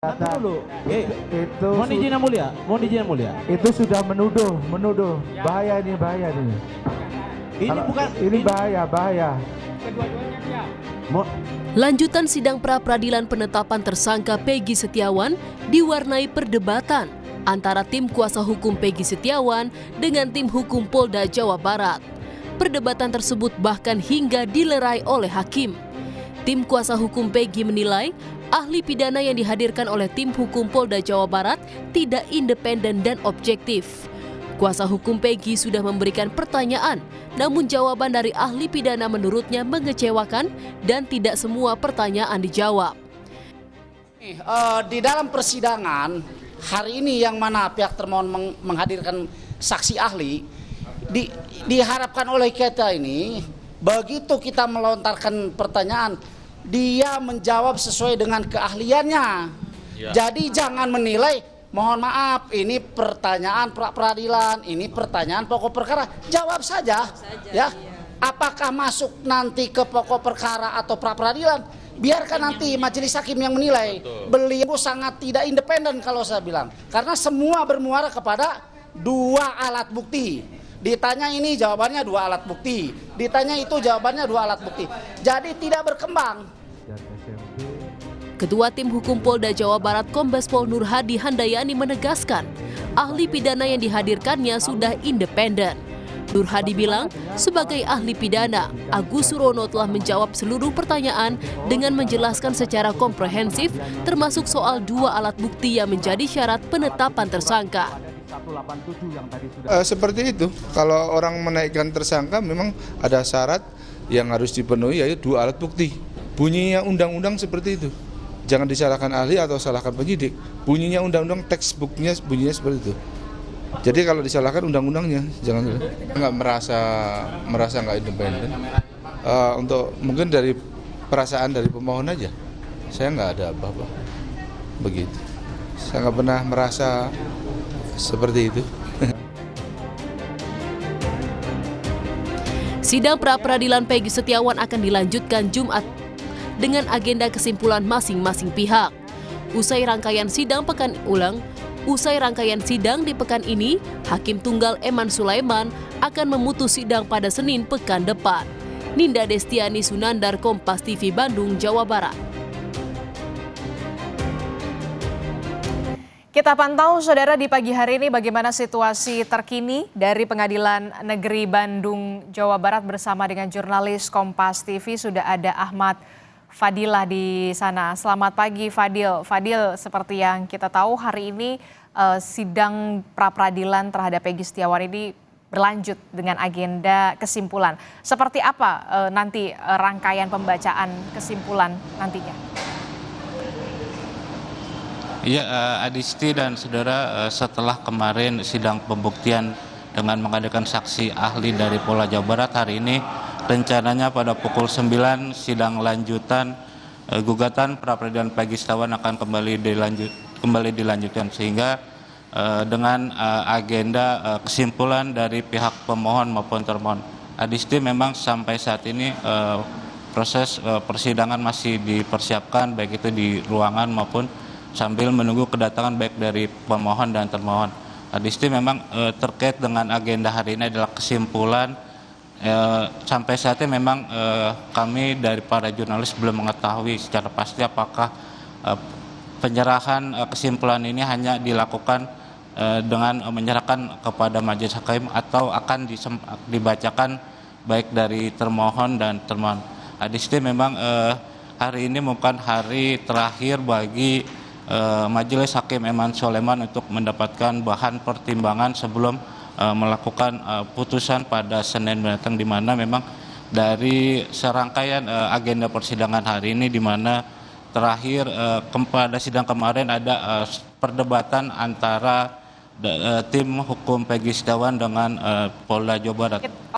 Nanti dulu. Itu Mohon izin yang mulia. Mohon izin yang mulia. itu sudah menuduh. Bahaya nih. Ini bukan ini bahaya. Lanjutan sidang pra-peradilan penetapan tersangka Peggy Setiawan diwarnai perdebatan antara tim kuasa hukum Peggy Setiawan dengan tim hukum Polda Jawa Barat. Perdebatan tersebut bahkan hingga dilerai oleh hakim. Tim kuasa hukum Peggy menilai ahli pidana yang dihadirkan oleh tim hukum Polda Jawa Barat tidak independen dan objektif. Kuasa hukum Peggy sudah memberikan pertanyaan, namun jawaban dari ahli pidana menurutnya mengecewakan dan tidak semua pertanyaan dijawab. Di dalam persidangan hari ini yang mana pihak termohon menghadirkan saksi ahli, diharapkan oleh kita ini begitu kita melontarkan pertanyaan, dia menjawab sesuai dengan keahliannya. Jadi jangan menilai, mohon maaf, ini pertanyaan pra-peradilan, ini pertanyaan pokok perkara. Jawab saja, ya. Apakah masuk nanti ke pokok perkara atau pra-peradilan? Biarkan nanti majelis hakim yang menilai. Beliau sangat tidak independen kalau saya bilang. Karena semua bermuara kepada dua alat bukti. Ditanya ini jawabannya dua alat bukti. Ditanya itu jawabannya dua alat bukti. Jadi tidak berkembang. Ketua Tim Hukum Polda Jawa Barat Kombes Pol Nur Hadi Handayani menegaskan, ahli pidana yang dihadirkannya sudah independen. Nur Hadi bilang, sebagai ahli pidana, Agus Surono telah menjawab seluruh pertanyaan dengan menjelaskan secara komprehensif, termasuk soal dua alat bukti yang menjadi syarat penetapan tersangka. Seperti itu, kalau orang menaikkan tersangka memang ada syarat yang harus dipenuhi, yaitu dua alat bukti. Bunyinya undang-undang seperti itu. Jangan disalahkan ahli atau salahkan penyidik. Bunyinya undang-undang, textbooknya bunyinya seperti itu. Jadi kalau disalahkan undang-undangnya, jangan nggak merasa nggak independen. Untuk mungkin dari perasaan dari pemohon aja, saya nggak ada apa-apa. Begitu. Saya nggak pernah merasa seperti itu. Sidang pra-peradilan Peggy Setiawan akan dilanjutkan Jumat dengan agenda kesimpulan masing-masing pihak. Usai rangkaian sidang di pekan ini, Hakim Tunggal Eman Sulaiman akan memutus sidang pada Senin pekan depan. Ninda Destiani Sunandar, Kompas TV Bandung, Jawa Barat. Kita pantau, saudara, di pagi hari ini bagaimana situasi terkini dari Pengadilan Negeri Bandung, Jawa Barat bersama dengan jurnalis Kompas TV. Sudah ada Ahmad Fadilah di sana. Selamat pagi, Fadil. Fadil, seperti yang kita tahu hari ini sidang pra-peradilan terhadap Peggy Setiawan ini berlanjut dengan agenda kesimpulan. Seperti apa nanti rangkaian pembacaan kesimpulan nantinya? Iya, Adisti dan saudara, setelah kemarin sidang pembuktian dengan menghadirkan saksi ahli dari Polda Jawa Barat, hari ini rencananya pada pukul 9 sidang lanjutan gugatan pra-peradilan Peggy Setiawan akan kembali dilanjutkan, sehingga dengan agenda kesimpulan dari pihak pemohon maupun termohon. Adisti, memang sampai saat ini proses persidangan masih dipersiapkan, baik itu di ruangan maupun sambil menunggu kedatangan baik dari pemohon dan termohon. Adisti, memang terkait dengan agenda hari ini adalah kesimpulan. Sampai saat ini memang kami dari para jurnalis belum mengetahui secara pasti apakah penyerahan kesimpulan ini hanya dilakukan dengan menyerahkan kepada majelis hakim atau akan dibacakan baik dari termohon dan termohon. Adisti, memang hari ini bukan hari terakhir bagi Majelis Hakim Eman Sulaiman untuk mendapatkan bahan pertimbangan sebelum melakukan putusan pada Senin mendatang, di mana memang dari serangkaian agenda persidangan hari ini, di mana terakhir pada sidang kemarin ada perdebatan antara tim hukum Peggy Setiawan dengan Polda Jawa Barat.